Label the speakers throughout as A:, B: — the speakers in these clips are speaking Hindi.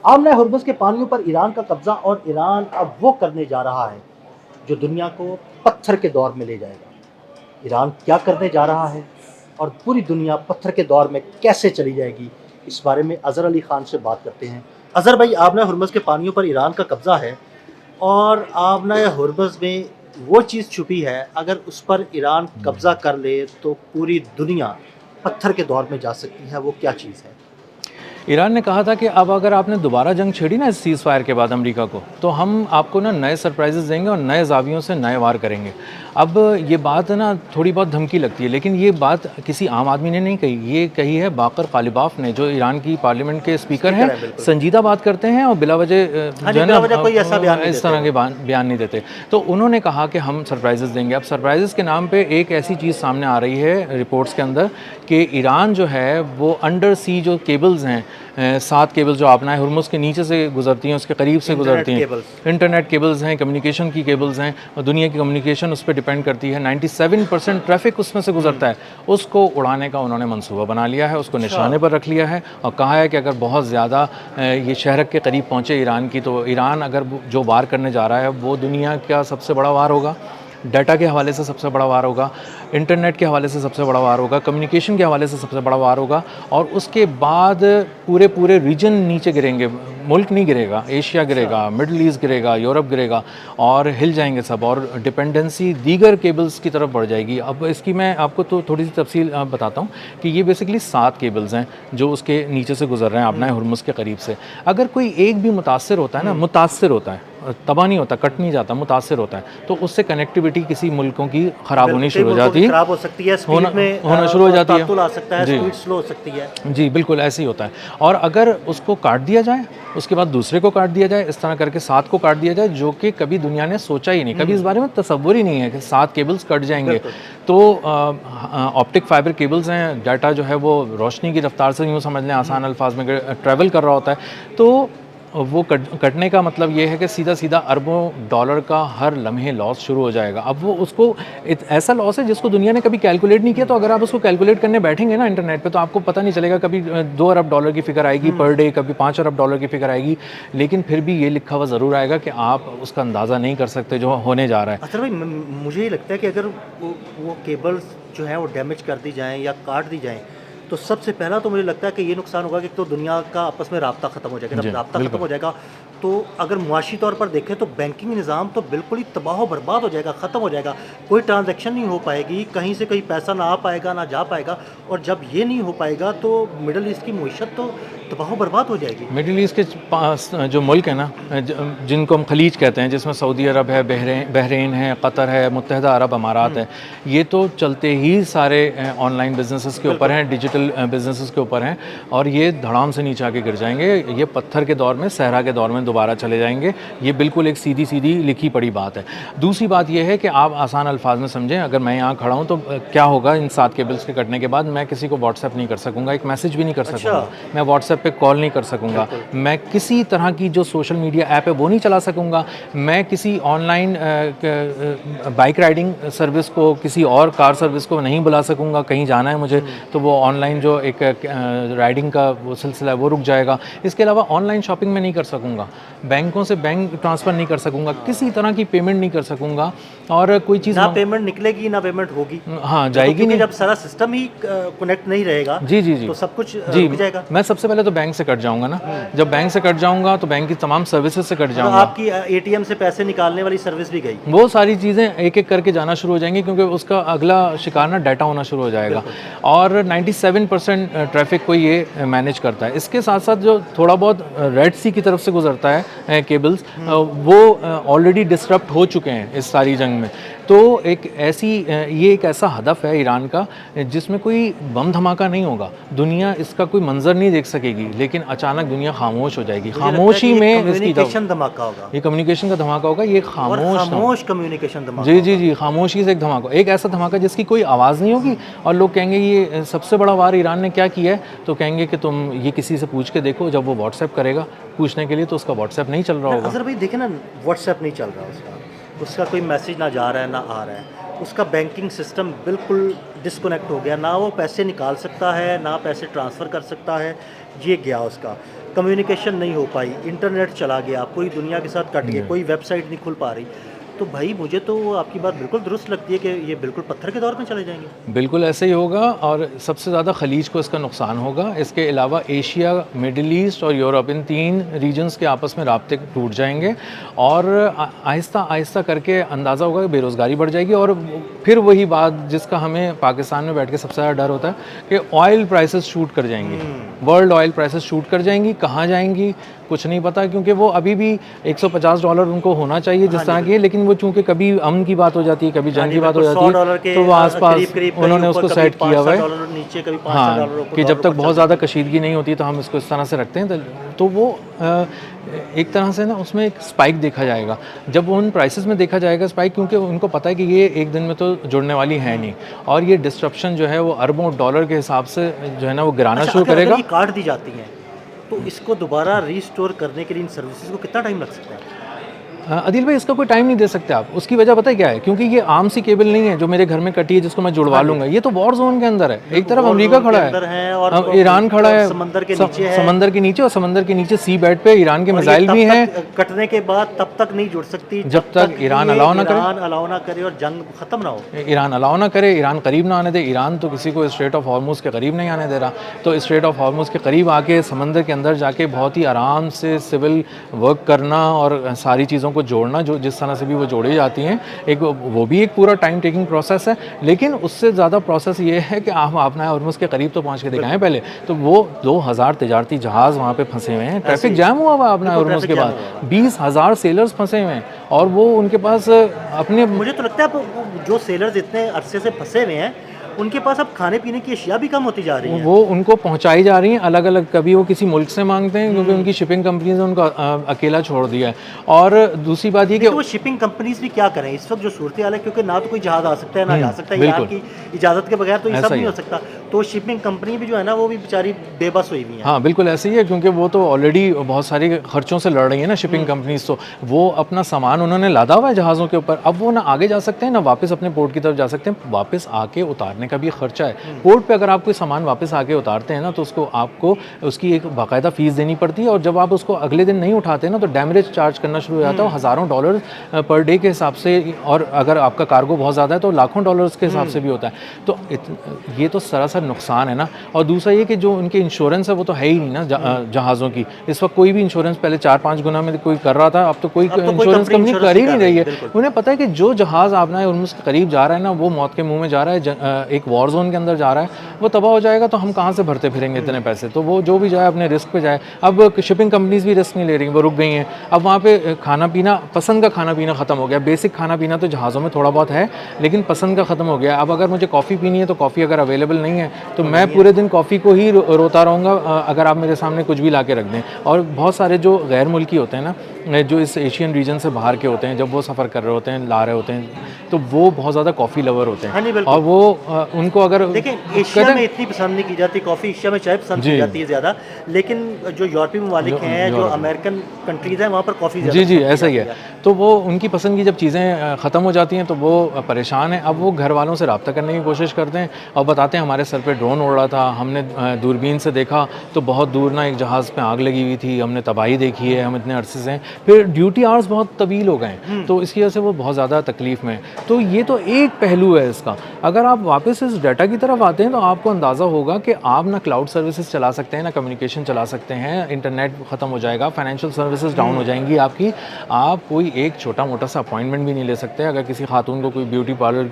A: आमना हुर्मुज़ के पानियों पर ईरान का कब्ज़ा और ईरान अब वो करने जा रहा है जो दुनिया को पत्थर के दौर में ले जाएगा। ईरान क्या करने जा रहा है और पूरी दुनिया पत्थर के दौर में कैसे चली जाएगी, इस बारे में अज़हर अली ख़ान से बात करते हैं। अज़हर भाई, आमना हुर्मुज़ के पानियों पर ईरान का कब्ज़ा है और आमना हुर्मुज़ में वो चीज़ छुपी है, अगर उस पर ईरान कब्ज़ा कर ले तो पूरी दुनिया पत्थर के दौर में जा सकती है। वो क्या चीज़ है?
B: ईरान ने कहा था कि अब अगर आपने दोबारा जंग छेड़ी ना इस सीज़ फायर के बाद अमेरिका को, तो हम आपको ना नए सरप्राइजेज़ देंगे और नए ज़ावियों से नए वार करेंगे। अब ये बात ना थोड़ी बहुत धमकी लगती है, लेकिन ये बात किसी आम आदमी ने नहीं कही, ये कही है बाकर कालिबाफ ने, जो ईरान की पार्लियामेंट के स्पीकर हैं।
A: है बिल्कुल।
B: संजीदा बात करते हैं और बिला वजह
A: हाँ
B: जो
A: जी,
B: है ना
A: बिला वजह कोई ऐसा बयान नहीं
B: इस
A: देते
B: तरह
A: वो।
B: के बयान नहीं देते। तो उन्होंने कहा कि हम सरप्राइजेज़ देंगे। अब सरप्राइजेज़ के नाम पे एक ऐसी चीज़ सामने आ रही है रिपोर्ट्स के अंदर कि ईरान जो है वो अंडर सी जो केबल्स हैं, 7 केबल्स जो आमना हुर्मुज़ के नीचे से गुजरती हैं, उसके करीब से
A: इंटरनेट
B: गुजरती हैं,
A: केबल्स।
B: इंटरनेट केबल्स हैं, कम्युनिकेशन की केबल्स हैं और दुनिया की कम्युनिकेशन उस पर डिपेंड करती है। 97% ट्रैफिक उसमें से गुजरता है। उसको उड़ाने का उन्होंने मंसूबा बना लिया है, उसको निशाने पर रख लिया है और कहा है कि अगर बहुत ज़्यादा ये शहर के करीब पहुँचे ईरान की, तो ईरान अगर जो वार करने जा रहा है वो दुनिया का सबसे बड़ा वार होगा। डाटा के हवाले से सबसे बड़ा वार होगा, इंटरनेट के हवाले से सबसे बड़ा वार होगा, कम्युनिकेशन के हवाले से सबसे बड़ा वार होगा और उसके बाद पूरे पूरे रीजन नीचे गिरेंगे। मुल्क नहीं गिरेगा, एशिया गिरेगा, मिडल ईस्ट गिरेगा, यूरोप गिरेगा और हिल जाएंगे सब और डिपेंडेंसी दीगर केबल्स की तरफ बढ़ जाएगी। अब इसकी मैं आपको तो थोड़ी सी तफसील बताता हूँ कि ये बेसिकली 7 केबल्स हैं जो उसके नीचे से गुजर रहे हैं आबना हुर्मुज़ के करीब से। अगर कोई एक भी मुतासर होता है ना, मुतासर होता है, तबाह नहीं होता, कट नहीं जाता, मुतासर होता है, तो उससे कनेक्टिविटी किसी मुल्कों की ख़राब होनी शुरू हो जाती है,
A: खराब हो सकती है,
B: होना
A: स्पीड में
B: होना शुरू हो जाती
A: तातुल आ
B: है।
A: सकता है,
B: जी
A: स्पीड स्लो हो सकती है।
B: जी, बिल्कुल ऐसे ही होता है। और अगर उसको काट दिया जाए, उसके बाद दूसरे को काट दिया जाए, इस तरह करके 7 को काट दिया जाए, जो कि कभी दुनिया ने सोचा ही नहीं, कभी इस बारे में तसव्वुर ही नहीं है कि 7 केबल्स कट जाएंगे।
A: बिल्कुल।
B: तो ऑप्टिक फाइबर केबल्स हैं, डाटा जो है वो रोशनी की रफ्तार से यूँ समझ लें आसान अल्फाज में ट्रैवल कर रहा होता है। तो वो कटने का मतलब ये है कि सीधा सीधा अरबों डॉलर का हर लम्हे लॉस शुरू हो जाएगा। अब वो उसको ऐसा लॉस है जिसको दुनिया ने कभी कैलकुलेट नहीं किया। तो अगर आप उसको कैलकुलेट करने बैठेंगे ना इंटरनेट पे, तो आपको पता नहीं चलेगा। कभी 2 अरब डॉलर की फ़िगर आएगी पर डे, कभी 5 अरब डॉलर की फ़िगर आएगी, लेकिन फिर भी ये लिखा हुआ ज़रूर आएगा कि आप उसका अंदाज़ा नहीं कर सकते जो होने जा रहा है।
A: अच्छा भाई, मुझे ये लगता है कि अगर वो केबल्स जो हैं वो डैमेज कर दी जाएँ या काट दी जाएँ, तो सबसे पहला तो मुझे लगता है कि ये नुकसान होगा कि तो दुनिया का आपस में राब्ता ख़त्म हो जाएगा।
B: जी,
A: जब राब्ता ख़त्म
B: बिल्कुल।
A: हो जाएगा, तो अगर मुआशी तौर पर देखें तो बैंकिंग निज़ाम तो बिल्कुल ही तबाह व बर्बाद हो जाएगा, ख़त्म हो जाएगा। कोई ट्रांज़ैक्शन नहीं हो पाएगी, कहीं से कहीं पैसा ना आ पाएगा, ना जा पाएगा और जब ये नहीं हो पाएगा तो मिडल ईस्ट की मईशत तो तबाह व बर्बाद हो जाएगी।
B: मिडिल ईस्ट के पास जो मुल्क है ना, जिनको हम खलीज कहते हैं, जिसमें सऊदी अरब है, बहरीन है, कतर है, मुत्तहदा अरब अमारात है, ये तो चलते ही सारे ऑनलाइन बिजनेसेस के ऊपर हैं, डिजिटल बिजनेसेस के ऊपर हैं और ये धड़ाम से नीचे आके गिर जाएंगे। ये पत्थर के दौर में, सहरा के दौर में दोबारा चले जाएंगे। ये बिल्कुल एक सीधी सीधी लिखी पड़ी बात है। दूसरी बात यह है कि आप आसान अल्फाज में समझें, अगर मैं यहाँ खड़ा हूँ तो क्या होगा इन 7 केबल्स के कटने के बाद। मैं किसी को व्हाट्सएप नहीं कर सकूँगा, एक मैसेज भी नहीं कर सकूँगा, मैं व्हाट्सएप पे कॉल नहीं कर सकूँगा, मैं किसी तरह की जो सोशल मीडिया ऐप है वो नहीं चला सकूँगा, मैं किसी ऑनलाइन बाइक राइडिंग सर्विस को, किसी और कार सर्विस को नहीं बुला सकूँगा। कहीं जाना है मुझे तो वो ऑनलाइन जो एक राइडिंग का वो सिलसिला है वो रुक जाएगा। इसके अलावा ऑनलाइन शॉपिंग में नहीं कर सकूँगा, बैंकों से बैंक ट्रांसफ़र नहीं कर सकूँगा, किसी तरह की पेमेंट नहीं कर सकूँगा और कोई चीज़
A: ना पेमेंट निकलेगी ना पेमेंट होगी।
B: हाँ
A: तो
B: जाएगी
A: क्योंकि
B: नहीं।
A: जब सारा सिस्टम ही कनेक्ट नहीं रहेगा,
B: जी जी जी
A: तो सब कुछ
B: जी,
A: रुक जाएगा।
B: मैं सबसे पहले तो बैंक से कट जाऊंगा ना। जब बैंक से कट जाऊंगा तो बैंक की तमाम सर्विसेज से कट
A: मतलब
B: जाऊंगा।
A: आपकी एटीएम से पैसे निकालने वाली सर्विस भी गई।
B: वो सारी चीज़ें एक एक करके जाना शुरू हो जाएंगी, क्योंकि उसका अगला शिकार ना डाटा होना शुरू हो जाएगा और 97% ट्रैफिक को ये मैनेज करता है। इसके साथ साथ जो थोड़ा बहुत रेड सी की तरफ से गुजरता है केबल्स, वो ऑलरेडी डिसरप्ट हो चुके हैं इस सारी जंग में। तो ये एक ऐसा हदफ है ईरान का जिसमें कोई बम धमाका नहीं होगा, दुनिया इसका कोई मंजर नहीं देख सकेगी, लेकिन अचानक दुनिया खामोश हो जाएगी। खामोशी में
A: कम्युनिकेशन धमाका होगा
B: ये कम्युनिकेशन का धमाका होगा, ये
A: और
B: खामोश
A: खामोश कम्युनिकेशन धमाका
B: जी जी
A: होगा।
B: जी, खामोशी से एक धमाका, एक ऐसा धमाका जिसकी कोई आवाज़ नहीं होगी और लोग कहेंगे ये सबसे बड़ा वार ईरान ने क्या किया है, तो कहेंगे कि तुम ये किसी से पूछ के देखो। जब वो व्हाट्सएप करेगा पूछने के लिए तो उसका व्हाट्सएप नहीं चल रहा होगा।
A: अजहर भाई देखे ना, व्हाट्सएप नहीं चल रहा उसका कोई मैसेज ना जा रहा है ना आ रहा है, उसका बैंकिंग सिस्टम बिल्कुल डिस्कनेक्ट हो गया, ना वो पैसे निकाल सकता है ना पैसे ट्रांसफ़र कर सकता है, ये गया उसका। कम्युनिकेशन नहीं हो पाई, इंटरनेट चला गया, पूरी दुनिया के साथ कट गया, कोई वेबसाइट नहीं खुल पा रही, तो भाई मुझे तो आपकी बात बिल्कुल दुरुस्त लगती है कि ये बिल्कुल पत्थर के दौर में चले जाएंगे।
B: बिल्कुल ऐसे ही होगा और सबसे ज़्यादा खलीज को इसका नुकसान होगा। इसके अलावा एशिया, मिडिल ईस्ट और यूरोप, इन 3 रीजन्स के आपस में राब्ते टूट जाएंगे और आहिस्ता आहिस्ता करके अंदाज़ा होगा कि बेरोज़गारी बढ़ जाएगी। और फिर वही बात जिसका हमें पाकिस्तान में बैठ के सबसे ज़्यादा डर होता है कि ऑयल प्राइसेस शूट कर जाएंगी, वर्ल्ड ऑयल प्राइसेस शूट कर जाएंगी। कहाँ जाएंगी कुछ नहीं पता, क्योंकि वो अभी भी $150 उनको होना चाहिए जिस तरह की, लेकिन वो चूंकि कभी अमन की बात हो जाती है, कभी जंग की बात हो जाती है, तो वो आसपास उन्होंने उसको सेट किया हुआ है
A: नीचे कभी
B: हाँ कि जब तक बहुत ज़्यादा कशीदगी नहीं होती तो हम इसको इस तरह से रखते हैं। तो वो एक तरह से ना उसमें एक स्पाइक देखा जाएगा। जब उन प्राइसेस में देखा जाएगा स्पाइक, क्योंकि उनको पता है कि ये एक दिन में तो जुड़ने वाली है नहीं, और ये डिस्ट्रप्शन जो है वो अरबों डॉलर के हिसाब से जो है ना वो गिराना शुरू करेगा।
A: ये काट दी जाती हैं तो इसको दोबारा रीस्टोर करने के लिए इन सर्विसेज को कितना टाइम लग सकता है?
B: अदिल भाई, इसका कोई टाइम नहीं दे सकते आप। उसकी वजह पता है क्या है? क्योंकि ये आम सी केबल नहीं है जो मेरे घर में कटी है जिसको मैं जुड़वा लूंगा। ये तो वॉर जोन के अंदर है। एक तरफ अमेरिका खड़ा है और ईरान खड़ा है समंदर के नीचे, और समंदर के नीचे सी बेड पे ईरान के मिसाइल भी हैं।
A: कटने के बाद तब तक नहीं जुड़ सकती
B: जब तक ईरान अलाउ ना
A: करे और जंग खत्म ना हो।
B: ईरान अलाउ ना करे, ईरान करीब ना आने दे। ईरान तो किसी को स्ट्रेट ऑफ हॉर्मुज के करीब नहीं आने दे रहा। तो स्ट्रेट ऑफ हॉर्मुज के करीब आके समंदर के अंदर जाके बहुत ही आराम से सिविल वर्क करना और सारी चीज़ों को जोड़ना, जो जिस तरह से भी वो जोड़ी जाती हैं, एक वो भी एक पूरा टाइम टेकिंग प्रोसेस है। लेकिन उससे ज़्यादा प्रोसेस ये है कि आप अपना हॉर्मुज के करीब तो पहुँच के दिखाएं पहले। तो वो 2000 तजारती जहाज़ वहाँ पे फंसे हुए हैं, ट्रैफिक जैम हुआ हुआ अपना हॉर्मुज के बाद, 20,000 सेलर्स फंसे हुए हैं और वो उनके पास अपने,
A: मुझे तो लगता है जो सेलर्स इतने अरसे से फंसे हुए हैं उनके पास अब खाने पीने की अशिया भी कम होती जा रही हैं।
B: वो उनको पहुंचाई जा रही हैं अलग अलग। कभी वो किसी मुल्क से मांगते हैं क्योंकि उनकी शिपिंग कंपनीज ने उनको अकेला छोड़ दिया है। और दूसरी बात ये कि
A: वो शिपिंग कंपनीज भी क्या करें इस वक्त जो सूरत हाल है, क्योंकि ना तो कोई जहाज आ सकता है ना जा सकता है, यहाँ की इजाज़त के बगैर तो ये सब नहीं हो सकता। तो शिपिंग कंपनी भी जो है ना वो भी बेचारी बेबस हुई हुई है।
B: हाँ बिल्कुल ऐसे ही है, क्योंकि वो तो ऑलरेडी बहुत सारे खर्चों से लड़ रही है ना शिपिंग कंपनीज। तो वो अपना सामान उन्होंने लादा हुआ है जहाज़ों के ऊपर, अब वो ना आगे जा सकते हैं ना वापस अपने पोर्ट की तरफ जा सकते हैं। वापस आके उतारने का भी खर्चा है। पोर्ट पे अगर आप कोई सामान वापस आके उतारते हैं ना तो उसको आपको उसकी एक बाकायदा फ़ीस देनी पड़ती है, और जब आप उसको अगले दिन नहीं उठाते ना तो डैमरेज चार्ज करना शुरू हो जाता है हज़ारों डॉलर पर डे के हिसाब से, और अगर आपका कार्गो बहुत ज़्यादा है तो लाखों डॉलर्स के हिसाब से भी होता है। तो ये तो सरासर नुकसान है ना। और दूसरा ये कि जो उनके इंश्योरेंस है वो तो है ही नहीं ना जहाज़ों की। इस वक्त कोई भी इंश्योरेंस, पहले 4-5 गुना में कोई कर रहा था, अब तो कोई इंश्योरेंस कंपनी कर ही नहीं रही है। उन्हें पता है कि जो जहाज़ आपना उसके करीब जा रहा है ना वो मौत के मुँह में जा रहा है, एक वॉर जोन के अंदर जा रहा है, वो तबाह हो जाएगा तो हम कहाँ से भरते फिरेंगे इतने पैसे। तो वो जो भी जाए अपने रिस्क पे जाए। अब शिपिंग कंपनीज भी रिस्क नहीं ले रही, वो रुक गई हैं। अब वहाँ पे खाना पीना, पसंद का खाना पीना ख़त्म हो गया। बेसिक खाना पीना तो जहाज़ों में थोड़ा बहुत है, लेकिन पसंद का ख़त्म हो गया। अब अगर मुझे कॉफ़ी पीनी है तो कॉफ़ी अगर अवेलेबल नहीं है तो मैं पूरे दिन कॉफ़ी को ही रोता रहूँगा अगर आप मेरे सामने कुछ भी ला के रख दें। और बहुत सारे जो गैर मुल्की होते हैं ना, जो इस एशियन रीजन से बाहर के होते हैं, जब वो सफ़र कर रहे होते हैं, ला रहे होते हैं, तो वो बहुत ज़्यादा कॉफ़ी लवर होते हैं। और वो उनको अगर
A: देखिए एशिया में इतनी पसंद नहीं की जाती कॉफ़ी, एशिया में चाय पसंद की जाती है ज़्यादा, लेकिन जो यूरोपीय ममालिक हैं, जो अमेरिकन कंट्रीज़ हैं, वहाँ पर कॉफ़ी
B: जी ऐसा ही है। तो वो उनकी पसंद की जब चीज़ें ख़त्म हो जाती हैं तो वो परेशान हैं। अब वो घर वालों से रब्ता करने की कोशिश करते हैं और बताते हैं हमारे सर पे ड्रोन उड़ रहा था, हमने दूरबीन से देखा तो बहुत दूर ना एक जहाज़ पे आग लगी हुई थी, हमने तबाही देखी है, हम इतने अरसे से। फिर ड्यूटी आवर्स बहुत तवील हो गए तो इसकी वजह से वो बहुत ज़्यादा तकलीफ़ में। तो ये तो एक पहलू है इसका। अगर आप वापस इस डाटा की तरफ आते हैं तो आपको अंदाज़ा होगा कि आप ना क्लाउड सर्विसेज चला सकते हैं, ना कम्युनिकेशन चला सकते हैं, इंटरनेट ख़त्म हो जाएगा, फाइनेंशियल सर्विसेज डाउन हो जाएंगी आपकी। आप कोई एक छोटा मोटा सा अपॉइंटमेंट भी नहीं ले सकते। अगर किसी खातून को कोई ब्यूटी पार्लर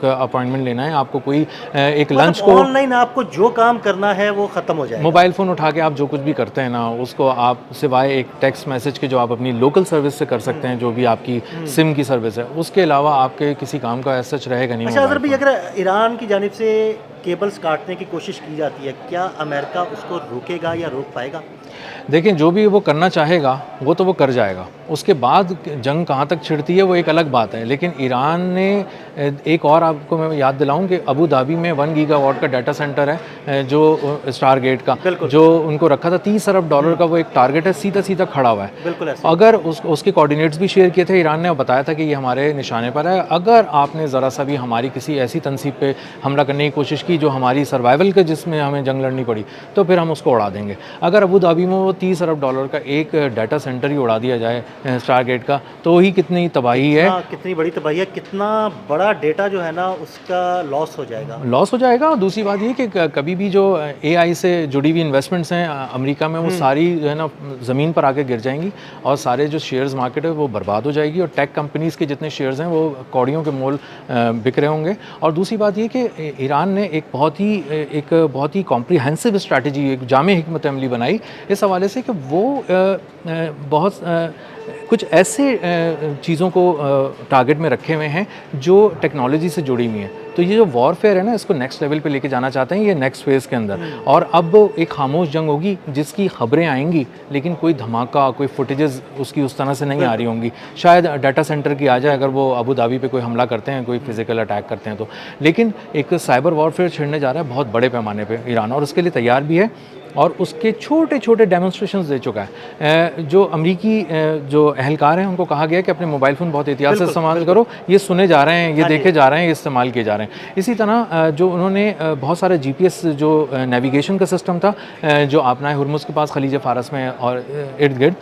B: का अपॉइंटमेंट लेना है, आपको कोई एक लंच को
A: ऑनलाइन आपको जो काम करना है वो ख़त्म हो जाएगा।
B: मोबाइल फ़ोन उठा के आप जो कुछ भी करते हैं ना उसको आप सिवाय एक टेक्स्ट मैसेज के जो आप अपनी लोकल सर्विस से कर सकते हैं, जो भी आपकी सिम की सर्विस है, उसके अलावा आपके किसी काम का ऐसा सच रहेगा नहीं।
A: अच्छा अगर ईरान की जानिब से केबल्स काटने की कोशिश की जाती है, क्या अमेरिका उसको रोकेगा या रोक पाएगा?
B: देखें, जो भी वो करना चाहेगा वो तो वो कर जाएगा। उसके बाद जंग कहाँ तक छिड़ती है वो एक अलग बात है। लेकिन ईरान ने एक और आपको मैं याद दिलाऊं कि अबू धाबी में 1 गीगावाट का डाटा सेंटर है जो स्टार गेट का, जो उनको रखा था $30 अरब का, वो एक टारगेट है, सीधा सीधा खड़ा हुआ है।
A: बिल्कुल ऐसे।
B: अगर उसके कोऑर्डिनेट्स भी शेयर किए थे ईरान ने, बताया था कि ये हमारे निशाने पर है। अगर आपने ज़रा सा भी हमारी किसी ऐसी तनसीब पे हमला करने की कोशिश की की जो हमारी सर्वाइवल के जिसमें हमें जंग लड़नी पड़ी, तो फिर हम उसको उड़ा देंगे। अगर अबू धाबी में वो 30 अरब डॉलर का एक डाटा सेंटर ही उड़ा दिया जाए स्टारगेट का, तो ही कितनी तबाही है,
A: कितनी बड़ी तबाही है, कितना बड़ा डेटा जो है ना उसका लॉस हो जाएगा।
B: लॉस हो जाएगा। और दूसरी बात ये कि कभी भी जो एआई से जुड़ी हुई इन्वेस्टमेंट्स हैं अमेरिका में, वो सारी जो है ना ज़मीन पर आके गिर जाएंगी और सारे जो शेयर्स मार्केट है वो बर्बाद हो जाएगी और टेक कंपनीज़ के जितने शेयर्स हैं वो कौड़ियों के मोल बिक रहे होंगे। और दूसरी बात ये कि ईरान ने एक बहुत ही कॉम्प्रिहेंसिव स्ट्रैटेजी, एक जामे हिकमत अमली बनाई इस हवाले से कि वो कुछ ऐसे चीज़ों को टारगेट में रखे हुए हैं जो टेक्नोलॉजी से जुड़ी हुई हैं। तो ये जो वॉरफेयर है ना, इसको नेक्स्ट लेवल पे लेके जाना चाहते हैं ये नेक्स्ट फेज़ के अंदर। और अब एक खामोश जंग होगी जिसकी खबरें आएंगी, लेकिन कोई धमाका, कोई फुटेजेस उसकी उस तरह से नहीं आ रही होंगी। शायद डाटा सेंटर की आ जाए अगर वो अबू धाबी पे कोई हमला करते हैं, कोई फिजिकल अटैक करते हैं तो। लेकिन एक साइबर वॉरफेयर छिड़ने जा रहा है बहुत बड़े पैमाने पे ईरान, और उसके लिए तैयार भी है और उसके छोटे छोटे डेमोन्स्ट्रेशंस दे चुका है। जो अमरीकी जो अहलकार हैं उनको कहा गया है कि अपने मोबाइल फ़ोन बहुत एहतियात से इस्तेमाल करो, ये सुने जा रहे हैं, ये देखे जा रहे हैं, ये इस्तेमाल किए जा रहे हैं। इसी तरह जो उन्होंने बहुत सारा जीपीएस जो नेविगेशन का सिस्टम था जो आपना हुर्मुज़ के पास खलीज फ़ारस में और इर्द गिर्द,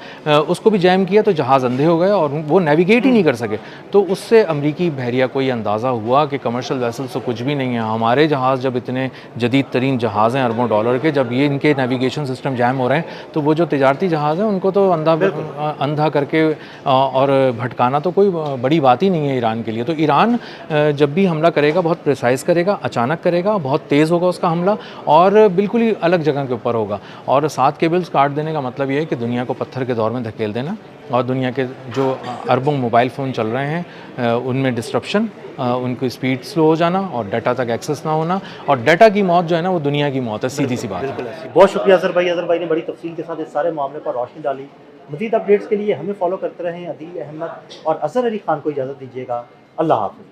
B: उसको भी जैम किया तो जहाज़ अंधे हो गए और वो नेविगेट ही नहीं कर सके। तो उससे अमरीकी बहरिया को ये अंदाज़ा हुआ कि कमर्शियल वेसल्स तो कुछ भी नहीं है, हमारे जहाज़ जब इतने जदीद तरीन जहाज़ हैं अरबों डॉलर के, जब ये इनके नेविगेशन सिस्टम जैम हो रहे हैं तो वो जो तिजारती जहाज़ हैं उनको तो अंधा करके और भटकाना तो कोई बड़ी बात ही नहीं है ईरान के लिए। तो ईरान जब भी हमला करेगा बहुत प्रिसाइज़ करेगा, अचानक करेगा, बहुत तेज़ होगा उसका हमला और बिल्कुल ही अलग जगह के ऊपर होगा। और 7 केबल्स काट देने का मतलब ये है कि दुनिया को पत्थर के दौर में धकेल देना और दुनिया के जो अरबों मोबाइल फ़ोन चल रहे हैं उनमें डिस्ट्रप्शन, उनकी स्पीड स्लो हो जाना और डाटा तक एक्सेस ना होना, और डाटा की मौत जो है ना वो दुनिया की मौत है, सीधी सी बात है।
A: बहुत शुक्रिया अज़हर भाई ने बड़ी तफसील के साथ इस सारे मामले पर रोशनी डाली। मज़ीद अपडेट्स के लिए हमें फॉलो करते रहें। अदील अहमद और अज़हर अली ख़ान को इजाज़त दीजिएगा। अल्लाह हाफ़िज़।